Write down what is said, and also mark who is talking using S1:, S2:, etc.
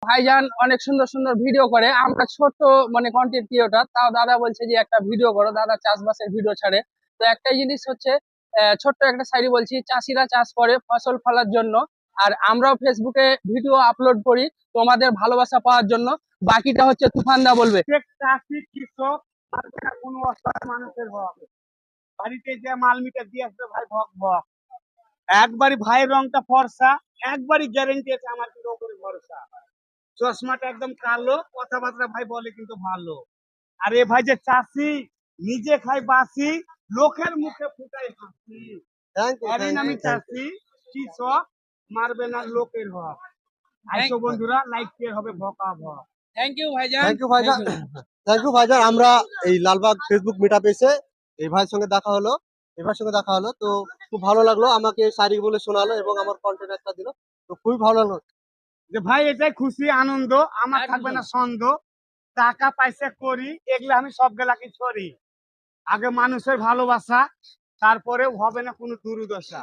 S1: ভাইজান অনেক সুন্দর সুন্দর ভিডিও করে, আমরা ছোট মানে কন্টেন্ট ক্রিয়েটর, তাও দাদা বলছে যে একটা ভিডিও করো, দাদা চাষবাসের ভিডিও ছাড়ে। তো একটাই জিনিস হচ্ছে, ছোট্ট একটা সাইডে বলছি, চাষিরা চাষ করে ফসল ফলার জন্য, আর আমরাও ফেসবুকে ভিডিও আপলোড করি তোমাদের ভালোবাসা পাওয়ার জন্য। বাকিটা হচ্ছে তুফানদা বলবে।
S2: চাষি কৃষক কোনো অসহায় মানুষের হক, বাড়িতে যে মাল মিটার দিয়ে আসবে ভাই ভক ভক, একবারই ভাইয়ের রংটা ফর্সা, একবারই গ্যারেন্টি আছে আমার কিন্তু ওপরে ভরসা। চশমাটা একদম কালো, কথাবার্তা ভাই বলে কিন্তু ভালো। আর এ ভাই যে চাষি, নিজে খাই বাসি, লোকের মুখে ফুটাই হাসি। আমি চাষি কৃষক, মারবে না লোকের হক। আইসো বন্ধুরা, লাইক কে হবে ভকা ভক।
S1: থ্যাংক ইউ ভাইজান।
S3: থ্যাংক ইউ ভাইজান। থ্যাংক ইউ ভাইজান। আমরা এই লালবাগ ফেসবুক মিটআপে এসে এই ভাইয়ের সঙ্গে দেখা হলো, তো খুব ভালো লাগলো। আমাকে শাড়ি বলে শোনালো এবং আমার কন্টেন্ট একটা দিল, তো খুবই ভালো লাগলো।
S2: যে ভাই এটাই খুশি আনন্দ, আমার থাকবে না সন্দেহ। টাকা পয়সা করি এগুলো আমি সব গেলাকে ছড়ি, আগে মানুষের ভালোবাসা, তারপরেও হবে না কোনো দুর্দশা।